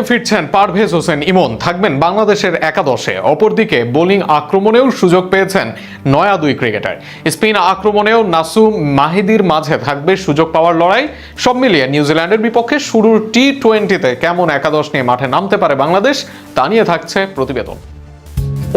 ফিরছেন পারভেজ হোসেন ইমন, থাকবেন বাংলাদেশের একাদশে। অপরদিকে বোলিং আক্রমণেও সুযোগ পেয়েছেন নয়া দুই ক্রিকেটার। স্পিন আক্রমণেও নাসুম মাহিদির মাঝে থাকবে সুযোগ পাওয়ার লড়াই। সব মিলিয়ে নিউজিল্যান্ডের বিপক্ষে শুরুর টি-20-তে কেমন একাদশ নিয়ে মাঠে নামতে পারে বাংলাদেশ, তা নিয়ে থাকছে প্রতিবেদন।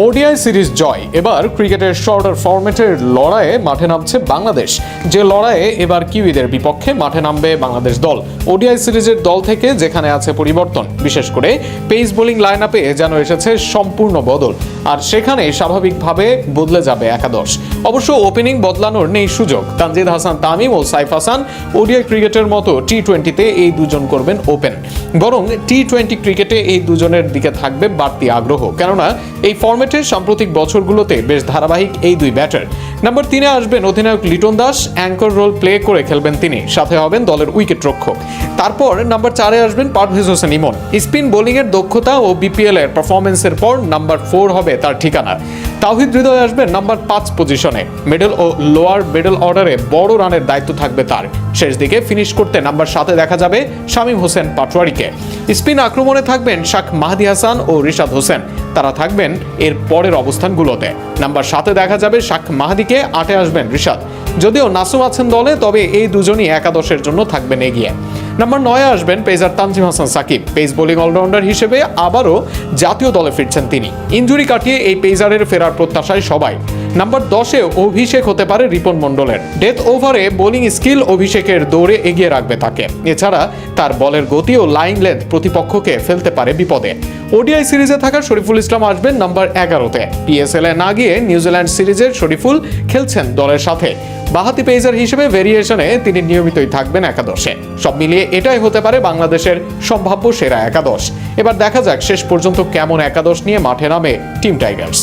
ওডিআই সিরিজ জয়, এবার ক্রিকেটের শর্টার ফরম্যাটের লড়াইয়ে মাঠে নামছে বাংলাদেশ। যে লড়াইয়ে এবার কিউইদের বিপক্ষে মাঠে নামবে বাংলাদেশ দল। ওডিআই সিরিজের দল থেকে যেখানে আছে পরিবর্তন, বিশেষ করে পেস বোলিং লাইন আপে যেন এসেছে সম্পূর্ণ বদল, আর সেখানে স্বাভাবিকভাবে বদলে যাবে একাদশ। অবশ্য ওপেনিং বদলানোর নেই সুযোগ। তানজিদ হাসান তামিম ও সাইফ হাসান ওডিআই ক্রিকেটের মতো টি-20-তে এই দুজন করবেন ওপেন। বরং টি-20 ক্রিকেটে এই দুজনের দিকে থাকবে বাড়তি আগ্রহ, কেননা এই ফরম্যাট সাম্প্রতিক বছরগুলোতে বেশ ধারাবাহিক এই দুই ব্যাটার। নাম্বার 3-এ আসবেন অধিনায়ক Liton Das, anchor role play করে খেলবেন তিনি, সাথে হবেন দলের উইকেট রক্ষক। তারপর নাম্বার 4-এ আসবেন পারভেজ হোসেন ইমন। স্পিন বোলিং এর দক্ষতা ও বিপিএল এর পারফরমেন্সের পর নাম্বার 4 হবে তার ঠিকানা। তাওহিদ হৃদয় আসবেন নাম্বার 5 পজিশনে। মিডল ও লোয়ার মিডল অর্ডারে বড় রানের দায়িত্ব থাকবে তার। শেষ দিকে ফিনিশ করতে নাম্বার 7-এ দেখা যাবে শামীম হোসেন পাটোয়ারিকে। স্পিন আক্রমণে থাকবেন শাখ মাহদি হাসান ও রিশাদ হোসেন, তারা থাকবেন এর পরের অবস্থানগুলোতে। নাম্বার 7-এ দেখা যাবে শাখ মাহদিকে, 8-এ আসবেন রিশাদ। যদিও নাসুম আছেন দলে, তবে এই দুজনই একাদশের জন্য থাকবেন এগিয়ে। নাম্বার 9-এ আসবেন pacer Tanzim Hasan Sakib. Pace bowling allrounder হিসেবে আবারও জাতীয় দলে ফিরছেন তিনি। ইনজুরি কাটিয়ে এই পেসারের ফেরার প্রত্যাশায় সবাই। নাম্বার 10-এ অভিষেক হতে পারে রিপন মন্ডলের। ডেথ ওভারে বোলিং স্কিল অভিষেকের দৌড়ে এগিয়ে রাখবে তাকে। এছাড়া তার বলের গতি ও লাইন লেন্থ প্রতিপক্ষকে ফেলতে পারে বিপদে। ওডিআই সিরিজে থাকা শরীফুল ইসলাম আসবেন নাম্বার 11-তে। পিএসএল-এ না গিয়ে নিউজিল্যান্ড সিরিজের শরীফুল খেলছেন দলের সাথে। বাহাতি পেসার হিসেবে ভেরিয়েশনে তিনি নিয়মিতই থাকবেন একাদশে। সব মিলিয়ে এটাই হতে পারে বাংলাদেশের সম্ভাব্য সেরা একাদশ। এবার দেখা যাক শেষ পর্যন্ত কেমন একাদশ নিয়ে মাঠে নামে টিম টাইগার্স।